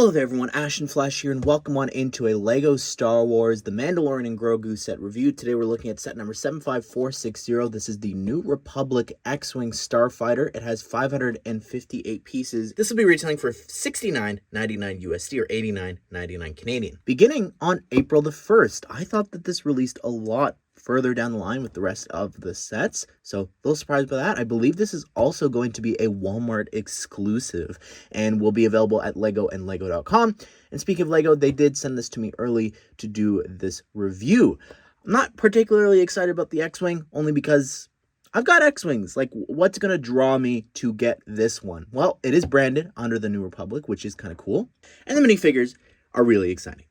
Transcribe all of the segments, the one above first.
Hello there everyone, Ash and Flash here, and welcome on into a LEGO Star Wars The Mandalorian and Grogu set review. Today we're looking at set number 75460. This is the New Republic X-Wing Starfighter. It has 558 pieces. This will be retailing for $69.99 USD or $89.99 Canadian. Beginning on April the 1st, I thought that this released a lot further down the line with the rest of the sets, so a little surprised by that. I believe this is also going to be a Walmart exclusive and will be available at Lego and Lego.com. And speaking of Lego, they did send this to me early to do this review. I'm not particularly excited about the X-Wing, only because I've got X-Wings. Like, what's going to draw me to get this one? Well, it is branded under the New Republic, which is kind of cool. And the minifigures are really exciting.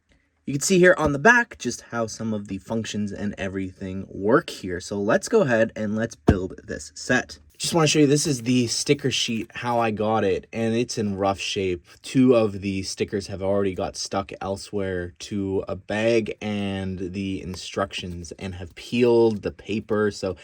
You can see here on the back just how some of the functions and everything work here. So let's go ahead and let's build this set. Just want to show you, this is the sticker sheet, how I got it, and it's in rough shape. Two of the stickers have already got stuck elsewhere to a bag and the instructions and have peeled the paper. So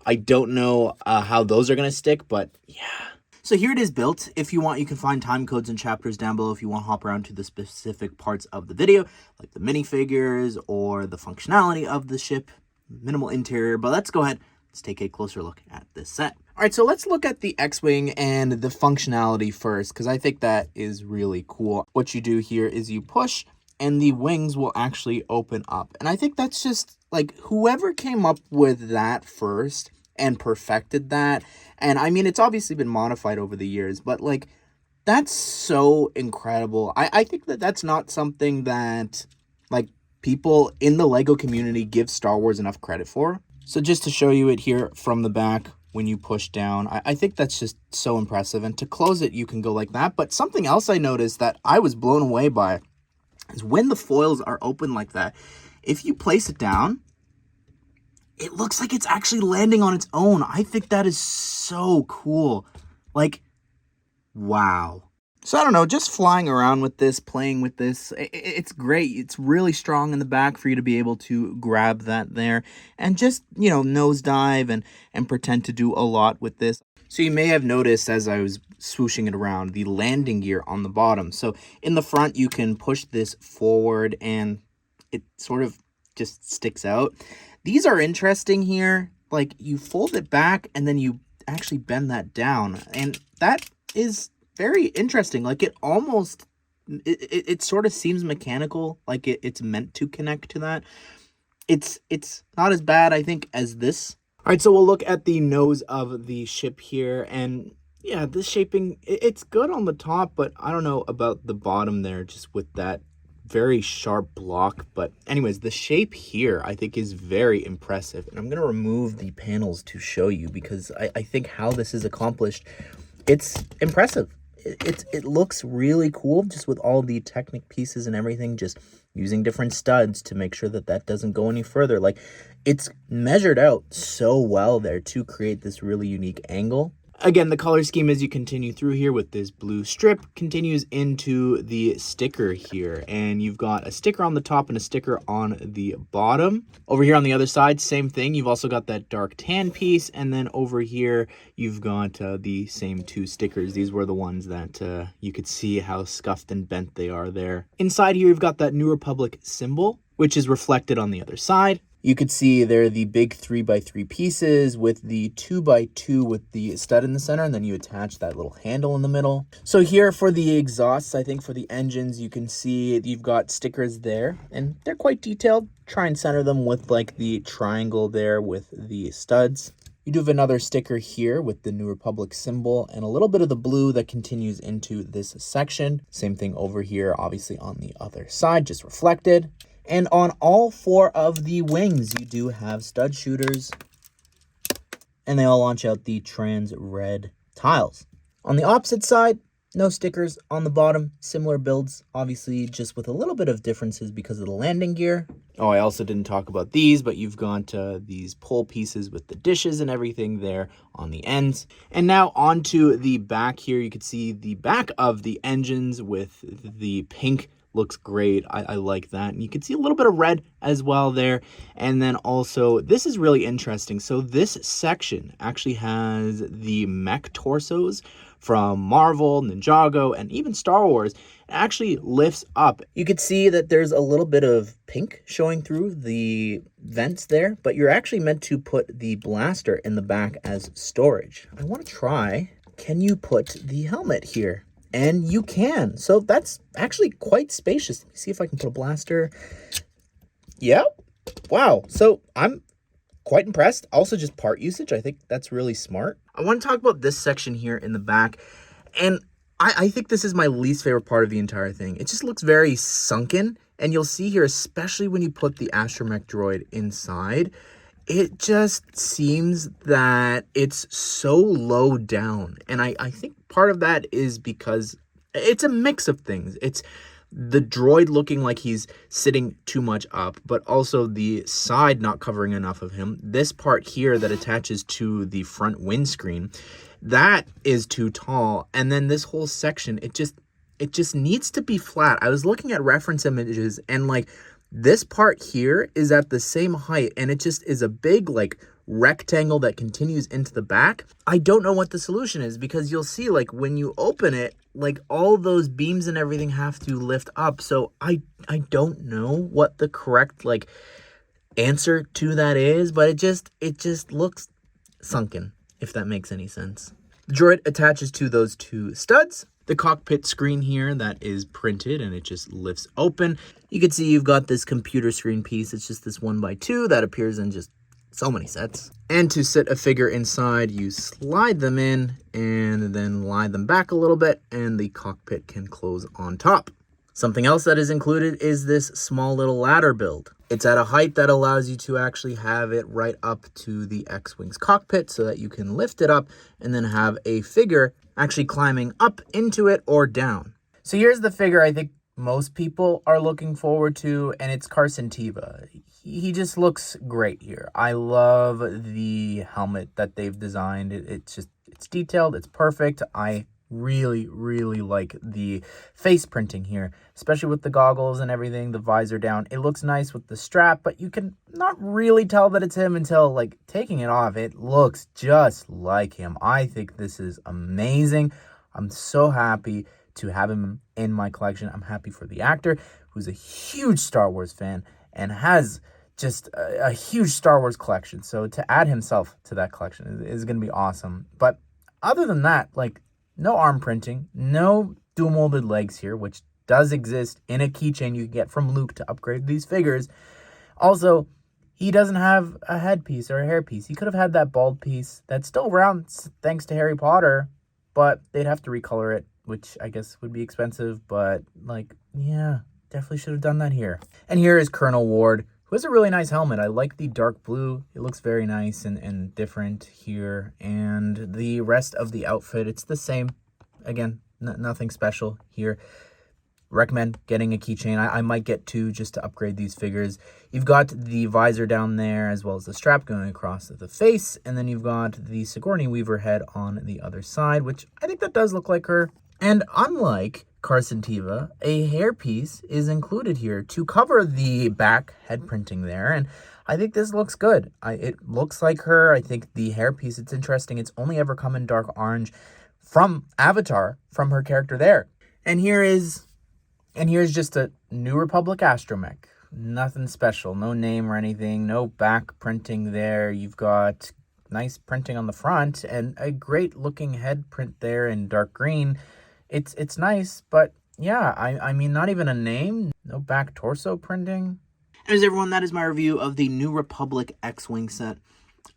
I don't know how those are going to stick, but yeah. So here it is built. If you want, you can find time codes and chapters down below if you want to hop around to the specific parts of the video, like the minifigures or the functionality of the ship, minimal interior. But let's go ahead, let's take a closer look at this set. All right, so let's look at the X-Wing and the functionality first, because I think that is really cool. What you do here is you push and the wings will actually open up. And I think that's just like whoever came up with that first and perfected that. And I mean, it's obviously been modified over the years, but like, that's so incredible. I think that that's not something that like people in the LEGO community give Star Wars enough credit for. So just to show you it here from the back, when you push down, I think that's just so impressive. And to close it, you can go like that. But something else I noticed that I was blown away by is when the foils are open like that, if you place it down, it looks like it's actually landing on its own. I think that is so cool. Like, wow. So I don't know, just flying around with this, playing with this, it's great. It's really strong in the back for you to be able to grab that there and just, you know, nosedive and pretend to do a lot with this. So you may have noticed as I was swooshing it around, the landing gear on the bottom. So in the front, you can push this forward and it sort of just sticks out. These are interesting here. Like, you fold it back and then you actually bend that down. And that is very interesting. Like, it almost, it sort of seems mechanical. Like, it's meant to connect to that. It's not as bad, I think, as this. All right, so we'll look at the nose of the ship here. And yeah, this shaping, it's good on the top, but I don't know about the bottom there, just with that very sharp block. But anyways, the shape here I think is very impressive, and I'm going to remove the panels to show you because I think how this is accomplished, it's impressive. It looks really cool, just with all the Technic pieces and everything, just using different studs to make sure that that doesn't go any further. Like, it's measured out so well there to create this really unique angle. Again, the color scheme as you continue through here with this blue strip continues into the sticker here. And you've got a sticker on the top and a sticker on the bottom. Over here on the other side, same thing. You've also got that dark tan piece. And then over here, you've got the same two stickers. These were the ones that you could see how scuffed and bent they are there. Inside here, you've got that New Republic symbol, which is reflected on the other side. You could see there the big 3x3 pieces with the 2x2 with the stud in the center, and then you attach that little handle in the middle. So here for the exhausts, I think for the engines, you can see you've got stickers there, and they're quite detailed. Try and center them with like the triangle there with the studs. You do have another sticker here with the New Republic symbol and a little bit of the blue that continues into this section. Same thing over here, obviously on the other side, just reflected. And on all four of the wings, you do have stud shooters, and they all launch out the trans red tiles. On the opposite side, no stickers on the bottom, similar builds, obviously just with a little bit of differences because of the landing gear. Oh, I also didn't talk about these, but you've got these pole pieces with the dishes and everything there on the ends. And now onto the back here, you can see the back of the engines with the pink. Looks great. I like that. And you can see a little bit of red as well there. And then also, this is really interesting. So this section actually has the mech torsos from Marvel, Ninjago, and even Star Wars, it actually lifts up. You could see that there's a little bit of pink showing through the vents there, but you're actually meant to put the blaster in the back as storage. I want to try, can you put the helmet here? And you can. So that's actually quite spacious. Let me see if I can put a blaster. Yep. Wow. So I'm quite impressed. Also, just part usage. I think that's really smart. I want to talk about this section here in the back. And I think this is my least favorite part of the entire thing. It just looks very sunken. And you'll see here, especially when you put the astromech droid inside, it just seems that it's so low down. And I think part of that is because it's a mix of things. It's the droid looking like he's sitting too much up, but also the side not covering enough of him. This part here that attaches to the front windscreen, that is too tall. And then this whole section, it just needs to be flat. I was looking at reference images, and like this part here is at the same height, and it just is a big like rectangle that continues into the back. I don't know what the solution is, because you'll see like when you open it, like all those beams and everything have to lift up. So I don't know what the correct like answer to that is, but it just looks sunken, if that makes any sense. The droid attaches to those two studs. The cockpit screen here that is printed, and it just lifts open. You can see you've got this computer screen piece. It's just this 1x2 that appears in just so many sets. And to sit a figure inside, you slide them in and then lie them back a little bit, and the cockpit can close on top. Something else that is included is this small little ladder build. It's at a height that allows you to actually have it right up to the X-Wing's cockpit so that you can lift it up and then have a figure actually climbing up into it or down. So here's the figure I think most people are looking forward to, and it's Carson Teva. He just looks great here. I love the helmet that they've designed. It's detailed, it's perfect. I really like the face printing here, especially with the goggles and everything, the visor down. It looks nice with the strap, but you can not really tell that it's him until like taking it off. It looks just like him. I think this is amazing. I'm so happy to have him in my collection. I'm happy for the actor, who's a huge Star Wars fan and has just a huge Star Wars collection. So to add himself to that collection is going to be awesome. But other than that, like, no arm printing, no dual molded legs here, which does exist in a keychain you can get from Luke to upgrade these figures. Also, he doesn't have a headpiece or a hairpiece. He could have had that bald piece that's still around thanks to Harry Potter, but they'd have to recolor it, which I guess would be expensive, but like, yeah, definitely should have done that here. And here is Colonel Ward, who has a really nice helmet. I like the dark blue. It looks very nice and different here. And the rest of the outfit, it's the same. Again, nothing special here. Recommend getting a keychain. I might get two just to upgrade these figures. You've got the visor down there, as well as the strap going across the face. And then you've got the Sigourney Weaver head on the other side, which I think that does look like her. And unlike Carson Teva, a hairpiece is included here to cover the back head printing there, and I think this looks good. It looks like her. I think the hairpiece, it's interesting. It's only ever come in dark orange from Avatar, from her character there. And here's just a New Republic astromech. Nothing special, no name or anything, no back printing there. You've got nice printing on the front and a great looking head print there in dark green. It's nice, but yeah, I mean, not even a name, no back torso printing. Anyways, everyone, that is my review of the New Republic X-Wing set.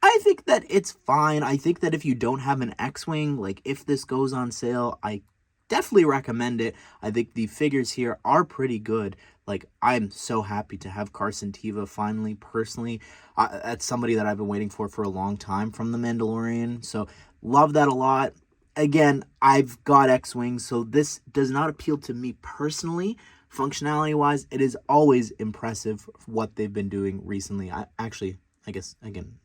I think that it's fine. I think that if you don't have an X-Wing, like if this goes on sale, I definitely recommend it. I think the figures here are pretty good. Like, I'm so happy to have Carson Teva finally, personally. That's somebody that I've been waiting for a long time from The Mandalorian, so love that a lot. Again, I've got X-Wings, so this does not appeal to me personally. Functionality-wise, it is always impressive what they've been doing recently. I guess, again,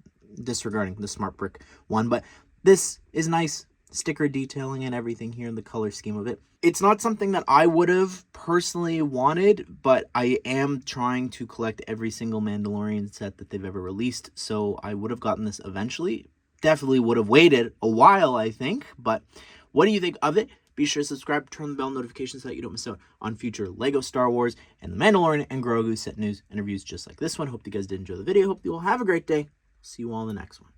disregarding the Smart Brick one, but this is nice. Sticker detailing and everything here in the color scheme of it. It's not something that I would have personally wanted, but I am trying to collect every single Mandalorian set that they've ever released, so I would have gotten this eventually. Definitely would have waited a while, I think, but What do you think of it? Be sure to subscribe, turn the bell notifications so that you don't miss out on future LEGO Star Wars and the Mandalorian and Grogu set news and reviews just like this one. Hope you guys did enjoy the video. Hope you all have a great day. See you all in the next one.